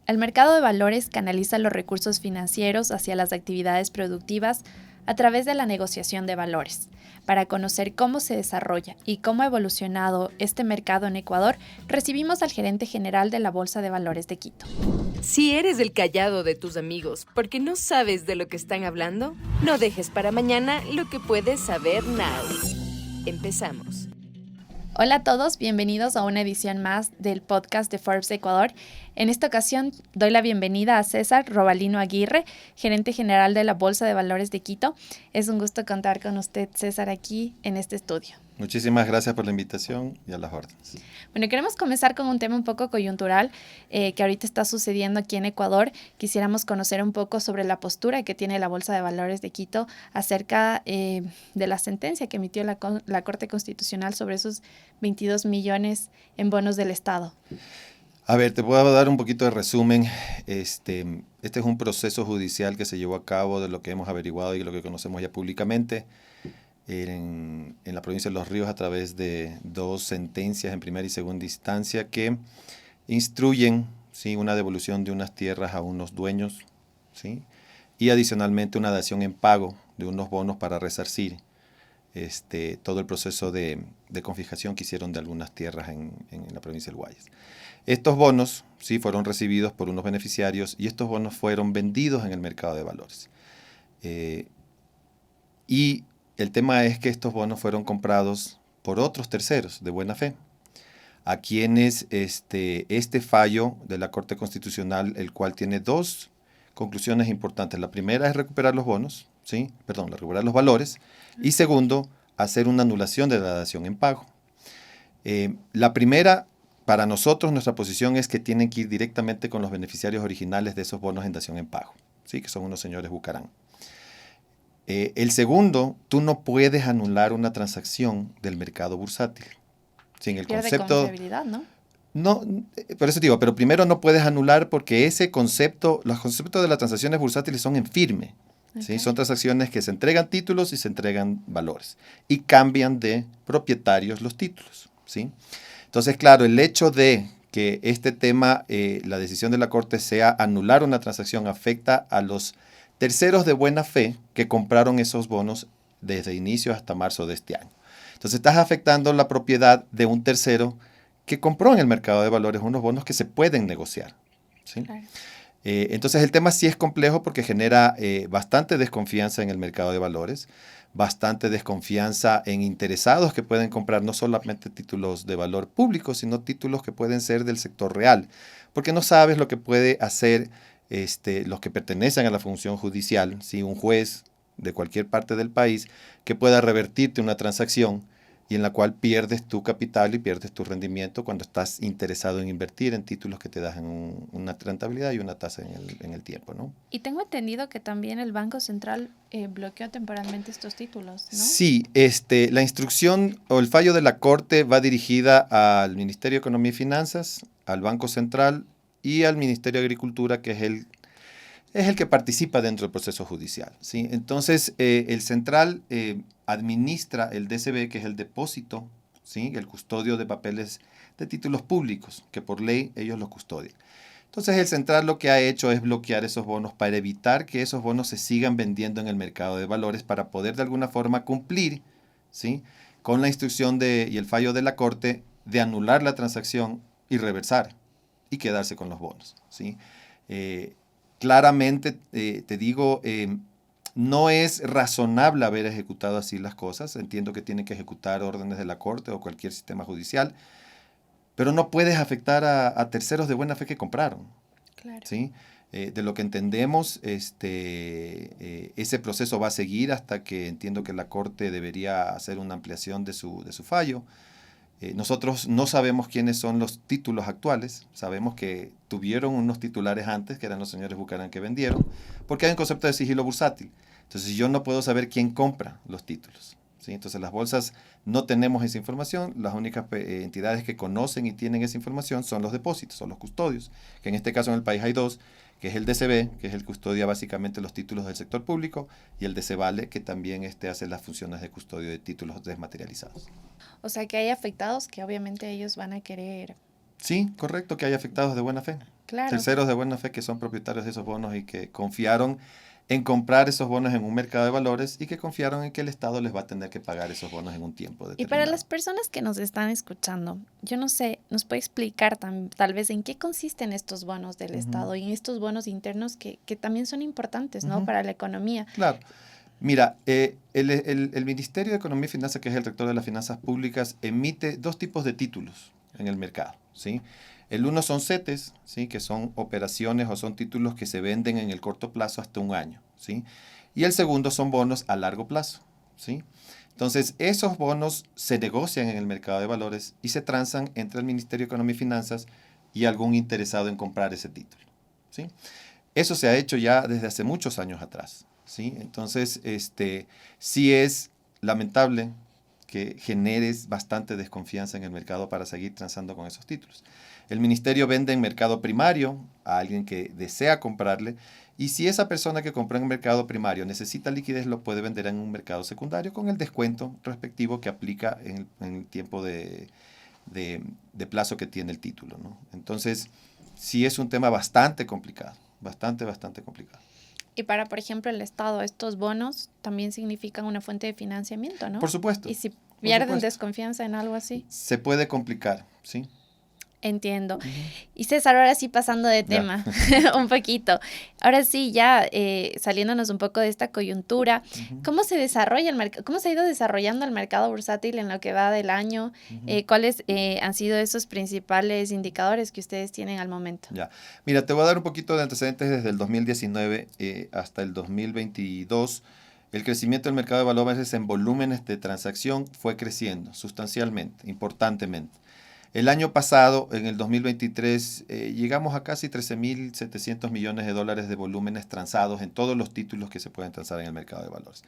El mercado de valores canaliza los recursos financieros hacia las actividades productivas a través de la negociación de valores. Para conocer cómo se desarrolla y cómo ha evolucionado este mercado en Ecuador, recibimos al gerente general de la Bolsa de Valores de Quito. Si eres el callado de tus amigos porque no sabes de lo que están hablando, no dejes para mañana lo que puedes saber now. Empezamos. Hola a todos, bienvenidos a una edición más del podcast de Forbes Ecuador. En esta ocasión doy la bienvenida a César Robalino Aguirre, gerente general de la Bolsa de Valores de Quito. Es un gusto contar con usted, César, aquí en este estudio. Muchísimas gracias por la invitación y a las órdenes. Bueno, queremos comenzar con un tema un poco coyuntural que ahorita está sucediendo aquí en Ecuador. Quisiéramos conocer un poco sobre la postura que tiene la Bolsa de Valores de Quito acerca de la sentencia que emitió la Corte Constitucional sobre esos 22 millones en bonos del Estado. A ver, te puedo dar un poquito de resumen. Este es un proceso judicial que se llevó a cabo de lo que hemos averiguado y lo que conocemos ya públicamente en la provincia de Los Ríos a través de dos sentencias en primera y segunda instancia que instruyen, ¿sí?, una devolución de unas tierras a unos dueños, ¿sí?, y adicionalmente una dación en pago de unos bonos para resarcir todo el proceso de confiscación que hicieron de algunas tierras en la provincia del Guayas. Estos bonos, sí, fueron recibidos por unos beneficiarios y estos bonos fueron vendidos en el mercado de valores. Y el tema es que estos bonos fueron comprados por otros terceros de buena fe, a quienes este fallo de la Corte Constitucional, el cual tiene dos conclusiones importantes. La primera es recuperar los bonos, recuperar los valores, y segundo, hacer una anulación de la dación en pago. La primera, para nosotros, nuestra posición es que tienen que ir directamente con los beneficiarios originales de esos bonos en dación en pago, ¿sí?, que son unos señores Bucarán. El segundo, tú no puedes anular una transacción del mercado bursátil. Sí, en el Pierde concepto, confiabilidad, ¿no? No, por eso digo, pero primero no puedes anular porque ese concepto, los conceptos de las transacciones bursátiles son en firme. Okay. ¿Sí? Son transacciones que se entregan títulos y se entregan valores. Y cambian de propietarios los títulos, ¿sí? Entonces, claro, el hecho de que este tema, la decisión de la Corte sea anular una transacción, afecta a los terceros de buena fe que compraron esos bonos desde inicio hasta marzo de este año. Entonces, estás afectando la propiedad de un tercero que compró en el mercado de valores unos bonos que se pueden negociar, ¿sí? Claro. Entonces el tema sí es complejo porque genera bastante desconfianza en el mercado de valores, bastante desconfianza en interesados que pueden comprar no solamente títulos de valor público, sino títulos que pueden ser del sector real, porque no sabes lo que puede hacer los que pertenecen a la función judicial, ¿sí?, un juez de cualquier parte del país que pueda revertirte una transacción y en la cual pierdes tu capital y pierdes tu rendimiento cuando estás interesado en invertir en títulos que te dan una rentabilidad y una tasa en el tiempo, ¿no? Y tengo entendido que también el Banco Central bloqueó temporalmente estos títulos, ¿no? Sí, la instrucción o el fallo de la Corte va dirigida al Ministerio de Economía y Finanzas, al Banco Central y al Ministerio de Agricultura, que es el que participa dentro del proceso judicial, ¿sí? Entonces, el central administra el DCB, que es el depósito, ¿sí?, el custodio de papeles de títulos públicos, que por ley ellos los custodian. Entonces, el central lo que ha hecho es bloquear esos bonos para evitar que esos bonos se sigan vendiendo en el mercado de valores para poder de alguna forma cumplir, ¿sí?, con la instrucción y el fallo de la Corte de anular la transacción y reversar y quedarse con los bonos, ¿sí? Claramente, te digo, no es razonable haber ejecutado así las cosas. Entiendo que tienen que ejecutar órdenes de la Corte o cualquier sistema judicial, pero no puedes afectar a terceros de buena fe que compraron. Claro. ¿Sí? De lo que entendemos, ese proceso va a seguir hasta que entiendo que la Corte debería hacer una ampliación de su fallo. Nosotros no sabemos quiénes son los títulos actuales, sabemos que tuvieron unos titulares antes, que eran los señores Bucarán que vendieron, porque hay un concepto de sigilo bursátil. Entonces yo no puedo saber quién compra los títulos, ¿sí? Entonces las bolsas no tenemos esa información, las únicas entidades que conocen y tienen esa información son los depósitos, son los custodios, que en este caso en el país hay dos, que es el DCB, que es el que custodia básicamente los títulos del sector público, y el DCVALE, que también hace las funciones de custodio de títulos desmaterializados. O sea que hay afectados que obviamente ellos van a querer. Sí, correcto, que hay afectados de buena fe. Claro. Terceros de buena fe que son propietarios de esos bonos y que confiaron en comprar esos bonos en un mercado de valores y que confiaron en que el Estado les va a tener que pagar esos bonos en un tiempo Y para determinado. las personas que nos están escuchando, yo no sé, ¿nos puede explicar tal vez en qué consisten estos bonos del Estado y en estos bonos internos que también son importantes, ¿no? Para la economía? Claro. Mira, el Ministerio de Economía y Finanzas, que es el rector de las finanzas públicas, emite dos tipos de títulos en el mercado, ¿sí? El uno son CETES, ¿sí? Que son operaciones o son títulos que se venden en el corto plazo hasta un año, ¿sí? Y el segundo son bonos a largo plazo, ¿sí? Entonces, esos bonos se negocian en el mercado de valores y se transan entre el Ministerio de Economía y Finanzas y algún interesado en comprar ese título, ¿sí? Eso se ha hecho ya desde hace muchos años atrás, ¿sí? Entonces, sí es lamentable que generes bastante desconfianza en el mercado para seguir transando con esos títulos. El ministerio vende en mercado primario a alguien que desea comprarle y si esa persona que compró en mercado primario necesita liquidez, lo puede vender en un mercado secundario con el descuento respectivo que aplica en el tiempo de plazo que tiene el título, ¿no? Entonces, sí es un tema bastante complicado, bastante complicado. Y para, por ejemplo, el Estado, estos bonos también significan una fuente de financiamiento, ¿no? Por supuesto. Y si pierden desconfianza en algo así. Se puede complicar, ¿sí? Entiendo. Y César, ahora sí pasando de tema un poquito. Ahora sí, ya saliéndonos un poco de esta coyuntura, ¿cómo se desarrolla el mercado? ¿Cómo se ha ido desarrollando el mercado bursátil en lo que va del año? ¿Cuáles han sido esos principales indicadores que ustedes tienen al momento? Ya. Mira, te voy a dar un poquito de antecedentes desde el 2019 hasta el 2022. El crecimiento del mercado de valores en volúmenes de transacción fue creciendo sustancialmente, importantemente. El año pasado, en el 2023, llegamos a casi 13.700 millones de dólares de volúmenes transados en todos los títulos que se pueden transar en el mercado de valores.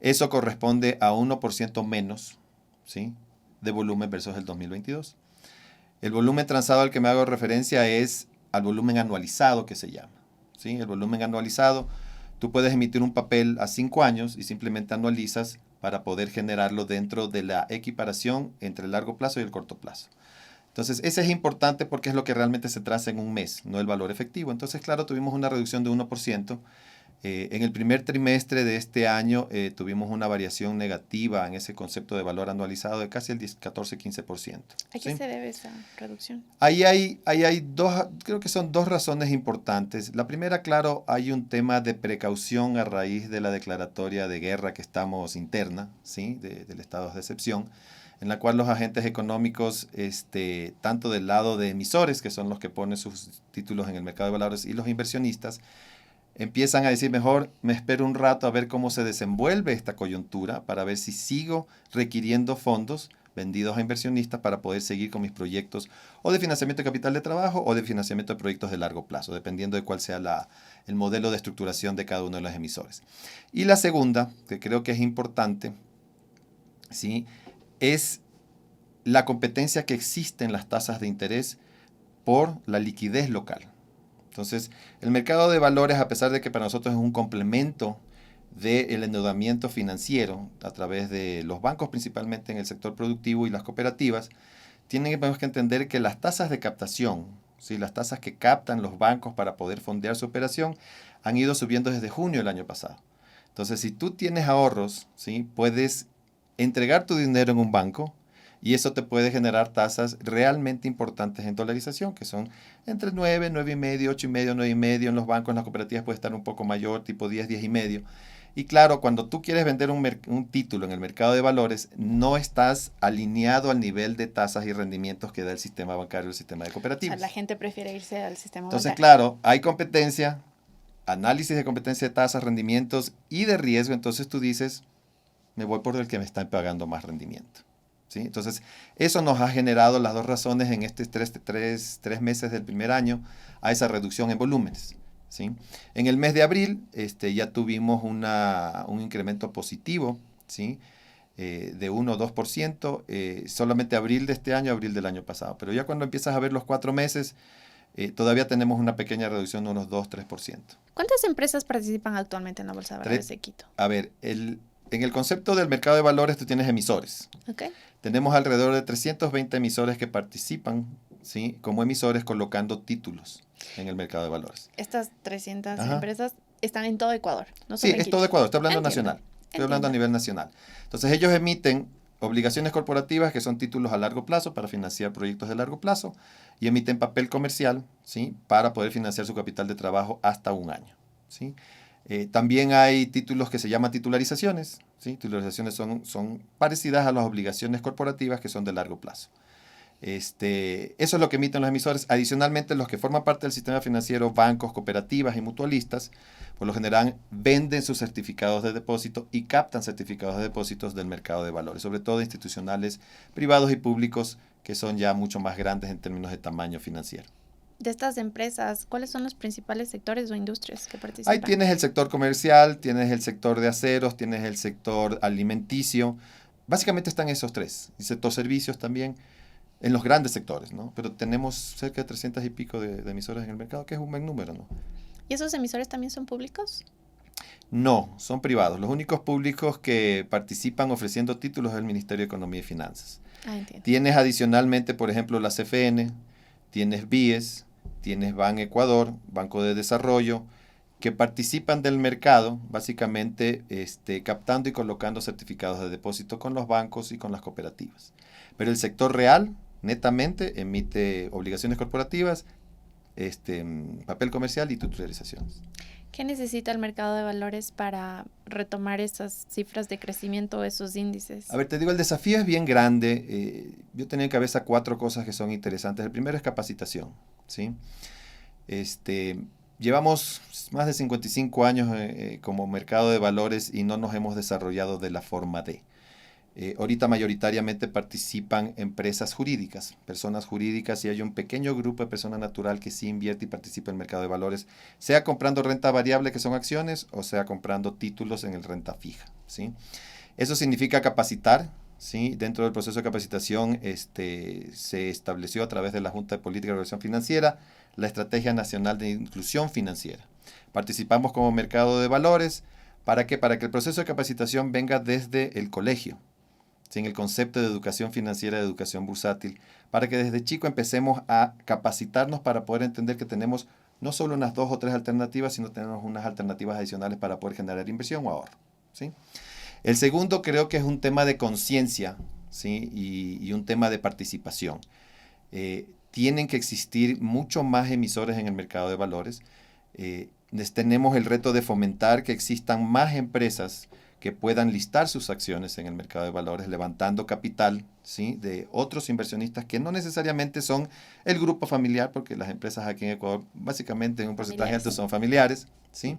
Eso corresponde a 1% menos, ¿sí?, de volumen versus el 2022. El volumen transado al que me hago referencia es al volumen anualizado que se llama, ¿sí? El volumen anualizado, tú puedes emitir un papel a 5 años y simplemente anualizas para poder generarlo dentro de la equiparación entre el largo plazo y el corto plazo. Entonces, ese es importante porque es lo que realmente se traza en un mes, no el valor efectivo. Entonces, claro, tuvimos una reducción de 1%. En el primer trimestre de este año tuvimos una variación negativa en ese concepto de valor anualizado de casi el 14-15%. ¿A qué se debe esa reducción? Ahí hay dos, creo que son dos razones importantes. La primera, claro, hay un tema de precaución a raíz de la declaratoria de guerra que estamos interna, ¿sí?, del estado de excepción, en la cual los agentes económicos, tanto del lado de emisores, que son los que ponen sus títulos en el mercado de valores, y los inversionistas, empiezan a decir, mejor me espero un rato a ver cómo se desenvuelve esta coyuntura para ver si sigo requiriendo fondos vendidos a inversionistas para poder seguir con mis proyectos o de financiamiento de capital de trabajo o de financiamiento de proyectos de largo plazo, dependiendo de cuál sea el modelo de estructuración de cada uno de los emisores. Y la segunda, que creo que es importante, ¿sí?, es la competencia que existe en las tasas de interés por la liquidez local. Entonces, el mercado de valores, a pesar de que para nosotros es un complemento del endeudamiento financiero a través de los bancos, principalmente en el sector productivo y las cooperativas, tenemos que entender que las tasas de captación, ¿sí?, las tasas que captan los bancos para poder fondear su operación, han ido subiendo desde junio del año pasado. Entonces, si tú tienes ahorros, ¿sí?, puedes entregar tu dinero en un banco y eso te puede generar tasas realmente importantes en dolarización, que son entre 9, 9,5, 8,5, 9,5. En los bancos, en las cooperativas puede estar un poco mayor, tipo 10, 10,5. Y claro, cuando tú quieres vender un título en el mercado de valores, no estás alineado al nivel de tasas y rendimientos que da el sistema bancario, el sistema de cooperativas. O sea, la gente prefiere irse al sistema Entonces, bancario. claro, hay competencia, análisis de competencia de tasas, rendimientos y de riesgo. Entonces tú dices, me voy por el que me están pagando más rendimiento, ¿sí? Entonces, eso nos ha generado las dos razones en estos tres meses del primer año a esa reducción en volúmenes, ¿sí? En el mes de abril ya tuvimos un incremento positivo, ¿sí?, de 1 o 2%, solamente abril de este año, abril del año pasado. Pero ya cuando empiezas a ver los 4 meses, todavía tenemos una pequeña reducción de unos 2-3%. ¿Cuántas empresas participan actualmente en la Bolsa de Valores de Quito? A ver, en el concepto del mercado de valores tú tienes emisores. Okay. Tenemos alrededor de 320 emisores que participan, ¿sí? Como emisores colocando títulos en el mercado de valores. Estas 300 Ajá. empresas están en todo Ecuador, no Sí, solo en es todo Quito. Ecuador, estoy hablando Entiendo, nacional, estoy hablando a entiendo. nivel nacional. Entonces ellos emiten obligaciones corporativas que son títulos a largo plazo para financiar proyectos de largo plazo y emiten papel comercial, ¿sí? Para poder financiar su capital de trabajo hasta un año, ¿sí? También hay títulos que se llaman titularizaciones, ¿sí? Titularizaciones son parecidas a las obligaciones corporativas que son de largo plazo. Eso es lo que emiten los emisores. Adicionalmente, los que forman parte del sistema financiero, bancos, cooperativas y mutualistas, por lo general venden sus certificados de depósito y captan certificados de depósitos del mercado de valores, sobre todo institucionales, privados y públicos, que son ya mucho más grandes en términos de tamaño financiero. De estas empresas, ¿cuáles son los principales sectores o industrias que Ahí participan? tienes el sector comercial, tienes el sector de aceros, tienes el sector alimenticio. Básicamente están esos tres. Y sector servicios también, en los grandes sectores, ¿no? Pero tenemos cerca de 300 y pico de emisoras en el mercado, que es un buen número, ¿no? ¿Y esos emisores también son públicos? No, son privados. Los únicos públicos que participan ofreciendo títulos es el Ministerio de Economía y Finanzas. Ah, entiendo. Tienes adicionalmente, por ejemplo, la CFN, tienes BIES, tienes Ban Ecuador, Banco de Desarrollo, que participan del mercado, básicamente captando y colocando certificados de depósito con los bancos y con las cooperativas. Pero el sector real, netamente, emite obligaciones corporativas, papel comercial y titularizaciones. ¿Qué necesita el mercado de valores para retomar esas cifras de crecimiento, esos índices? A ver, te digo, el desafío es bien grande. Yo tenía en cabeza 4 cosas que son interesantes. El primero es capacitación, ¿sí? Llevamos más de 55 años como mercado de valores y no nos hemos desarrollado de la forma de. Ahorita mayoritariamente participan empresas jurídicas, personas jurídicas, y hay un pequeño grupo de persona natural que sí invierte y participa en el mercado de valores, sea comprando renta variable, que son acciones, o sea comprando títulos en el renta fija, ¿sí? Eso significa capacitar, ¿sí? Dentro del proceso de capacitación se estableció a través de la Junta de Política de Regulación Financiera la Estrategia Nacional de Inclusión Financiera. Participamos como mercado de valores. ¿Para qué? Para que el proceso de capacitación venga desde el colegio, sin el concepto de educación financiera, de educación bursátil, para que desde chico empecemos a capacitarnos para poder entender que tenemos no solo unas 2 o 3 alternativas, sino tenemos unas alternativas adicionales para poder generar inversión o ahorro, ¿sí? El segundo creo que es un tema de conciencia, ¿sí? y un tema de participación. Tienen que existir mucho más emisores en el mercado de valores. Tenemos el reto de fomentar que existan más empresas que puedan listar sus acciones en el mercado de valores, levantando capital, ¿sí? De otros inversionistas que no necesariamente son el grupo familiar, porque las empresas aquí en Ecuador básicamente en un porcentaje alto son familiares, ¿sí?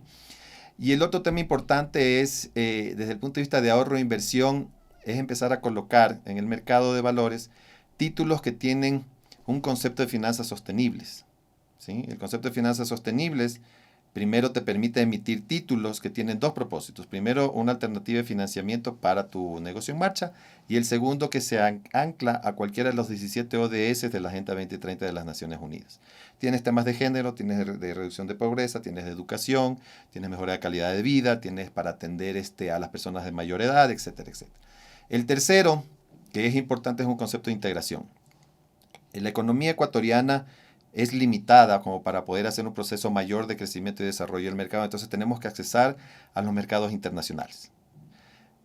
Y el otro tema importante es, desde el punto de vista de ahorro e inversión, es empezar a colocar en el mercado de valores títulos que tienen un concepto de finanzas sostenibles, ¿sí? El concepto de finanzas sostenibles primero te permite emitir títulos que tienen 2 propósitos. Primero, una alternativa de financiamiento para tu negocio en marcha, y el segundo, que se ancla a cualquiera de los 17 ODS de la Agenda 2030 de las Naciones Unidas. Tienes temas de género, tienes de reducción de pobreza, tienes de educación, tienes mejora de calidad de vida, tienes para atender a las personas de mayor edad, etcétera, etcétera. El tercero, que es importante, es un concepto de integración. En la economía ecuatoriana es limitada como para poder hacer un proceso mayor de crecimiento y desarrollo del mercado, entonces tenemos que accesar a los mercados internacionales.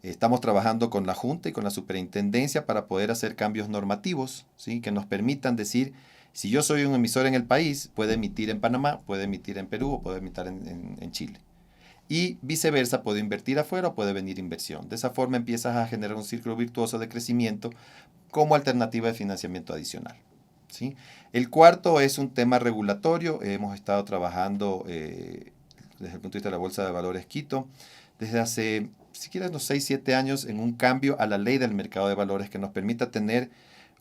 Estamos trabajando con la Junta y con la Superintendencia para poder hacer cambios normativos, ¿sí? Que nos permitan decir, si yo soy un emisor en el país, puede emitir en Panamá, puede emitir en Perú o puede emitir en Chile. Y viceversa, puede invertir afuera o puede venir inversión. De esa forma empiezas a generar un círculo virtuoso de crecimiento como alternativa de financiamiento adicional, ¿sí? El cuarto es un tema regulatorio. Hemos estado trabajando desde el punto de vista de la Bolsa de Valores Quito desde hace, si quieres, unos 6, 7 años en un cambio a la ley del mercado de valores que nos permita tener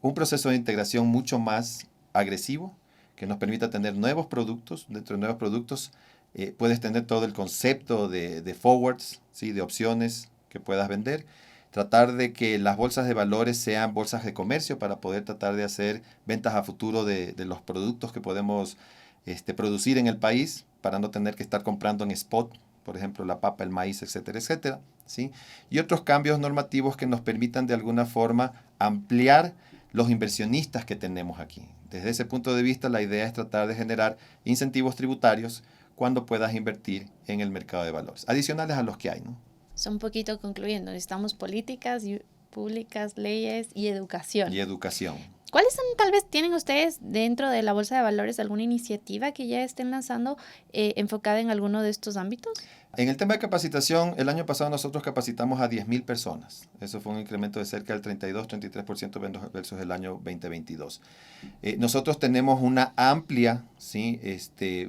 un proceso de integración mucho más agresivo, que nos permita tener nuevos productos. Dentro de nuevos productos puedes tener todo el concepto de forwards, ¿sí? De opciones que puedas vender. Tratar de que las bolsas de valores sean bolsas de comercio para poder tratar de hacer ventas a futuro de los productos que podemos producir en el país, para no tener que estar comprando en spot, por ejemplo, la papa, el maíz, etcétera, etcétera, ¿sí? Y otros cambios normativos que nos permitan de alguna forma ampliar los inversionistas que tenemos aquí. desde ese punto de vista, la idea es tratar de generar incentivos tributarios cuando puedas invertir en el mercado de valores, adicionales a los que hay, ¿no? Son un poquito concluyendo, necesitamos políticas públicas, leyes y educación. Y educación. ¿Cuáles son, tal vez tienen ustedes dentro de la Bolsa de Valores alguna iniciativa que ya estén lanzando enfocada en alguno de estos ámbitos? En el tema de capacitación, el año pasado nosotros capacitamos a 10.000 personas. Eso fue un incremento de cerca del 32-33% versus el año 2022. Nosotros tenemos una amplia, ¿sí?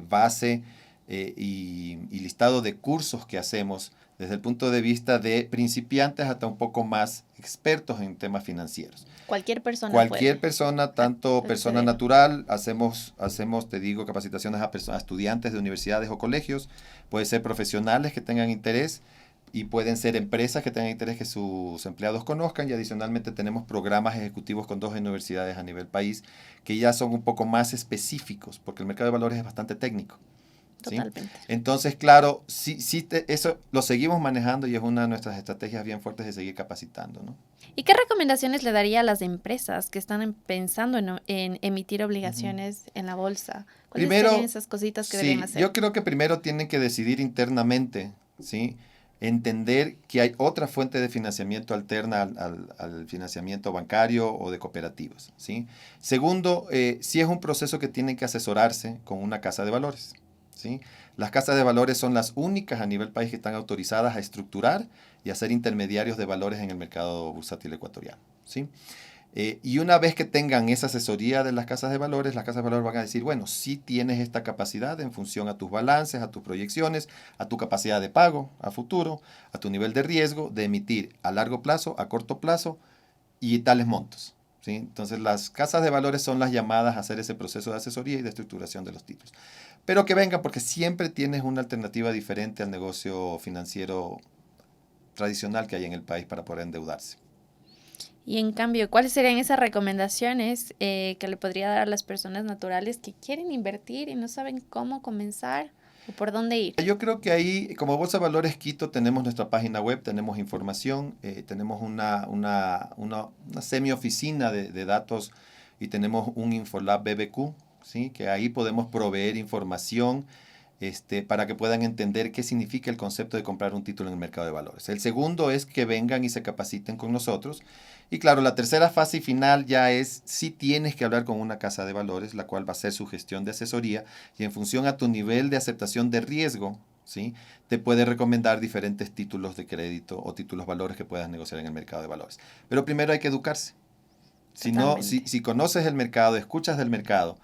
Base y listado de cursos que hacemos desde el punto de vista de principiantes hasta un poco más expertos en temas financieros. Cualquier persona Cualquier puede. persona, tanto persona natural, hacemos, te digo, capacitaciones a estudiantes de universidades o colegios, puede ser profesionales que tengan interés y pueden ser empresas que tengan interés que sus empleados conozcan, y adicionalmente tenemos programas ejecutivos con 2 universidades a nivel país que ya son un poco más específicos, porque el mercado de valores es bastante técnico. ¿Sí? Totalmente. Entonces, claro, eso lo seguimos manejando y es una de nuestras estrategias bien fuertes de seguir capacitando, ¿no? ¿Y qué recomendaciones le daría a las empresas que están pensando en emitir obligaciones en la bolsa? ¿Cuáles serían esas cositas que deben hacer? Yo creo que primero tienen que decidir internamente, ¿sí? Entender que hay otra fuente de financiamiento alterna al financiamiento bancario o de cooperativas, ¿sí? Segundo, sí es un proceso que tienen que asesorarse con una casa de valores, ¿sí? Las casas de valores son las únicas a nivel país que están autorizadas a estructurar y a ser intermediarios de valores en el mercado bursátil ecuatoriano, ¿sí? Y una vez que tengan esa asesoría de las casas de valores van a decir, bueno, sí tienes esta capacidad en función a tus balances, a tus proyecciones, a tu capacidad de pago a futuro, a tu nivel de riesgo, de emitir a largo plazo, a corto plazo y tales montos, ¿sí? Entonces las casas de valores son las llamadas a hacer ese proceso de asesoría y de estructuración de los títulos. Pero que vengan, porque siempre tienes una alternativa diferente al negocio financiero tradicional que hay en el país para poder endeudarse. Y en cambio, ¿cuáles serían esas recomendaciones que le podría dar a las personas naturales que quieren invertir y no saben cómo comenzar o por dónde ir? Yo creo que ahí, como Bolsa de Valores Quito, tenemos nuestra página web, tenemos información, tenemos una semi-oficina de datos y tenemos un Infolab BBQ, ¿sí? Que ahí podemos proveer información para que puedan entender qué significa el concepto de comprar un título en el mercado de valores. El segundo es que vengan y se capaciten con nosotros. Y claro, la tercera fase y final ya es si tienes que hablar con una casa de valores, la cual va a ser su gestión de asesoría, y en función a tu nivel de aceptación de riesgo, ¿sí? Te puede recomendar diferentes títulos de crédito o títulos valores que puedas negociar en el mercado de valores. Pero primero hay que educarse. Si conoces el mercado, escuchas del mercado,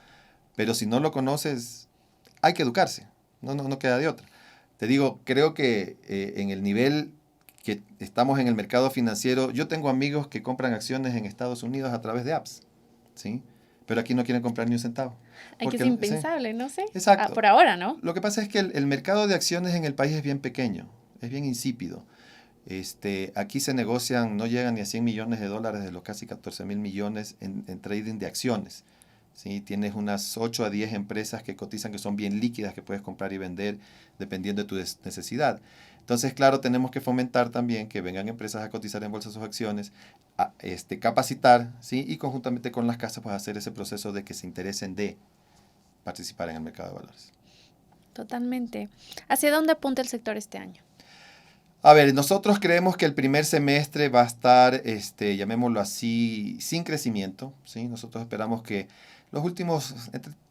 pero si no lo conoces, hay que educarse. No queda de otra. Te digo, creo que en el nivel que estamos en el mercado financiero, yo tengo amigos que compran acciones en Estados Unidos a través de apps, ¿sí? Pero aquí no quieren comprar ni un centavo. Hay que es impensable, ¿no sé? Exacto. Por ahora, ¿no? Lo que pasa es que el mercado de acciones en el país es bien pequeño, es bien insípido. Aquí se negocian, no llegan ni a 100 millones de dólares de los casi 14.000 millones en trading de acciones. ¿Sí? Tienes unas 8 a 10 empresas que cotizan, que son bien líquidas, que puedes comprar y vender dependiendo de tu necesidad. Entonces, claro, tenemos que fomentar también que vengan empresas a cotizar en bolsa sus acciones, a capacitar, ¿sí? Y conjuntamente con las casas, pues hacer ese proceso de que se interesen de participar en el mercado de valores. Totalmente. ¿Hacia dónde apunta el sector este año? A ver, nosotros creemos que el primer semestre va a estar, llamémoslo así, sin crecimiento, ¿sí? Nosotros esperamos que los últimos,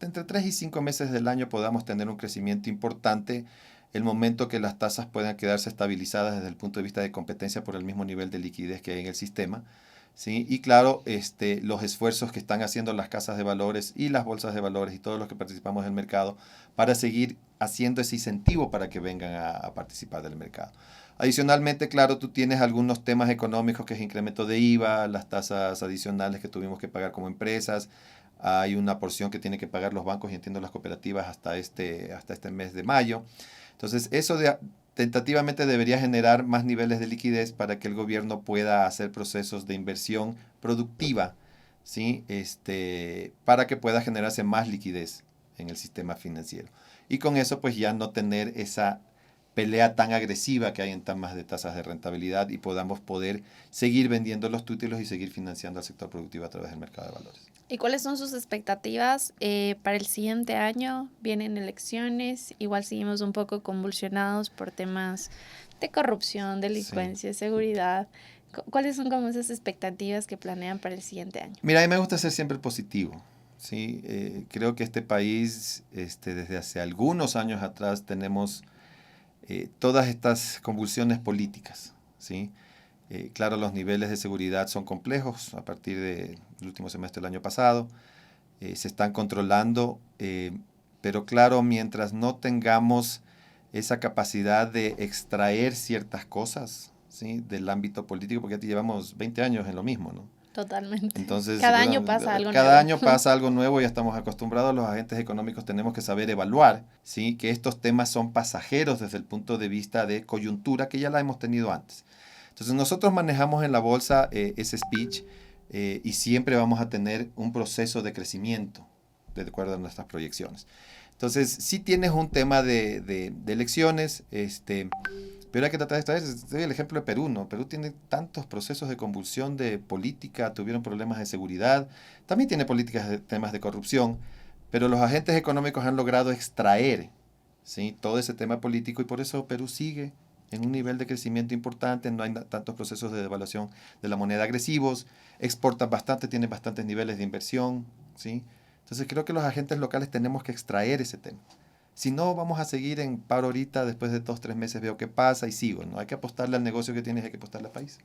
entre 3 y 5 meses del año podamos tener un crecimiento importante, el momento que las tasas puedan quedarse estabilizadas desde el punto de vista de competencia por el mismo nivel de liquidez que hay en el sistema, ¿sí? Y claro, los esfuerzos que están haciendo las casas de valores y las bolsas de valores y todos los que participamos del mercado para seguir haciendo ese incentivo para que vengan a participar del mercado. Adicionalmente, claro, tú tienes algunos temas económicos que es incremento de IVA, las tasas adicionales que tuvimos que pagar como empresas, hay una porción que tienen que pagar los bancos y entiendo las cooperativas hasta este mes de mayo. Entonces, eso tentativamente debería generar más niveles de liquidez para que el gobierno pueda hacer procesos de inversión productiva, ¿sí? Para que pueda generarse más liquidez en el sistema financiero. Y con eso, pues ya no tener esa pelea tan agresiva que hay en temas de tasas de rentabilidad y podamos poder seguir vendiendo los títulos y seguir financiando al sector productivo a través del mercado de valores. ¿Y cuáles son sus expectativas para el siguiente año? Vienen elecciones, igual seguimos un poco convulsionados por temas de corrupción, delincuencia, seguridad. ¿Cuáles son como esas expectativas que planean para el siguiente año? Mira, a mí me gusta ser siempre positivo. ¿Sí? Creo que este país, desde hace algunos años atrás, tenemos todas estas convulsiones políticas. ¿Sí? Claro, los niveles de seguridad son complejos a partir del último semestre del año pasado. Se están controlando, pero claro, mientras no tengamos esa capacidad de extraer ciertas cosas, ¿sí? Del ámbito político, porque ya llevamos 20 años en lo mismo, ¿no? Totalmente. Entonces, cada año pasa algo nuevo. Cada año pasa algo nuevo y ya estamos acostumbrados. Los agentes económicos tenemos que saber evaluar, ¿sí? Que estos temas son pasajeros desde el punto de vista de coyuntura, que ya la hemos tenido antes. Entonces nosotros manejamos en la bolsa ese speech y siempre vamos a tener un proceso de crecimiento de acuerdo a nuestras proyecciones. Entonces, si tienes un tema de elecciones, pero hay que tratar esta vez, te doy el ejemplo de Perú, ¿no? Perú tiene tantos procesos de convulsión de política, tuvieron problemas de seguridad, también tiene políticas de temas de corrupción, pero los agentes económicos han logrado extraer, ¿sí? Todo ese tema político y por eso Perú sigue en un nivel de crecimiento importante, no hay tantos procesos de devaluación de la moneda agresivos, exportan bastante, tienen bastantes niveles de inversión, ¿sí? Entonces creo que los agentes locales tenemos que extraer ese tema. Si no, vamos a seguir en paro ahorita, después de 2-3 meses veo qué pasa y sigo, ¿no? Hay que apostarle al negocio que tienes, hay que apostarle al país.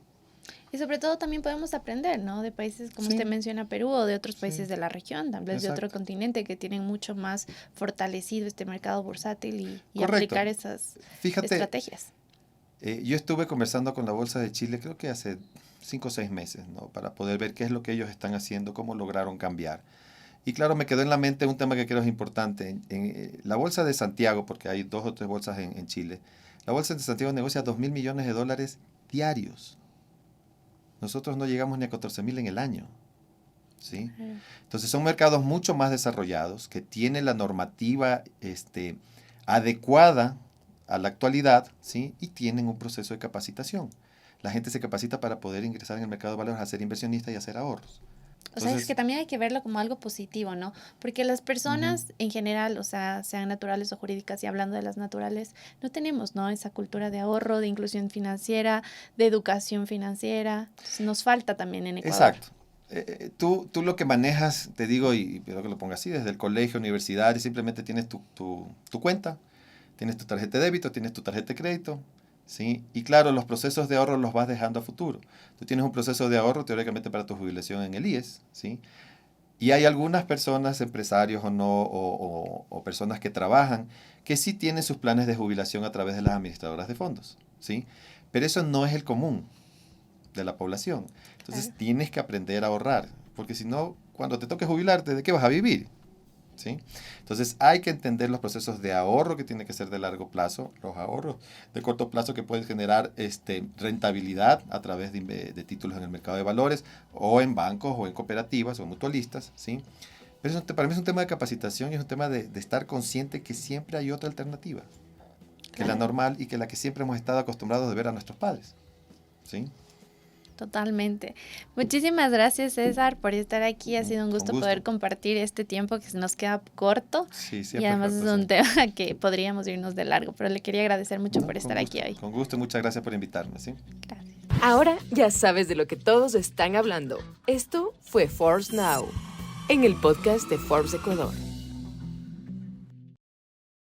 Y sobre todo también podemos aprender, ¿no? De países como usted menciona, Perú, o de otros países de la región, tal vez de otro continente que tienen mucho más fortalecido este mercado bursátil y aplicar esas estrategias. Yo estuve conversando con la Bolsa de Chile, creo que hace 5 o 6 meses, ¿no? Para poder ver qué es lo que ellos están haciendo, cómo lograron cambiar. Y claro, me quedó en la mente un tema que creo es importante. En la Bolsa de Santiago, porque hay 2 o 3 bolsas en Chile, la Bolsa de Santiago negocia $2.000 millones diarios. Nosotros no llegamos ni a 14.000 en el año. ¿Sí? Entonces son mercados mucho más desarrollados, que tienen la normativa adecuada a la actualidad, ¿sí? Y tienen un proceso de capacitación. La gente se capacita para poder ingresar en el mercado de valores, a ser inversionista y hacer ahorros. Entonces, o sea, es que también hay que verlo como algo positivo, ¿no? Porque las personas en general, o sea, sean naturales o jurídicas, y hablando de las naturales, no tenemos, ¿no? Esa cultura de ahorro, de inclusión financiera, de educación financiera. Entonces, nos falta también en Ecuador. Exacto. Tú lo que manejas, te digo, y espero que lo ponga así, desde el colegio, universidad, y simplemente tienes tu cuenta, tienes tu tarjeta de débito, tienes tu tarjeta de crédito, ¿sí? Y claro, los procesos de ahorro los vas dejando a futuro. Tú tienes un proceso de ahorro teóricamente para tu jubilación en el IES, ¿sí? Y hay algunas personas, empresarios o no, o personas que trabajan, que sí tienen sus planes de jubilación a través de las administradoras de fondos, ¿sí? Pero eso no es el común de la población. Entonces tienes que aprender a ahorrar, porque si no, cuando te toque jubilarte, ¿de qué vas a vivir? ¿Sí? Entonces hay que entender los procesos de ahorro que tiene que ser de largo plazo, los ahorros de corto plazo que pueden generar rentabilidad a través de títulos en el mercado de valores o en bancos o en cooperativas o mutualistas, ¿sí? Pero eso para mí es un tema de capacitación y es un tema de estar consciente que siempre hay otra alternativa que la normal y que la que siempre hemos estado acostumbrados de ver a nuestros padres, ¿sí? Totalmente. Muchísimas gracias, César, por estar aquí. Ha sido un gusto poder compartir este tiempo que se nos queda corto. Sí, y además es un tema que podríamos irnos de largo, pero le quería agradecer mucho por estar aquí hoy. Con gusto y muchas gracias por invitarme. ¿Sí? Gracias. Ahora ya sabes de lo que todos están hablando. Esto fue Forbes Now, en el podcast de Forbes Ecuador.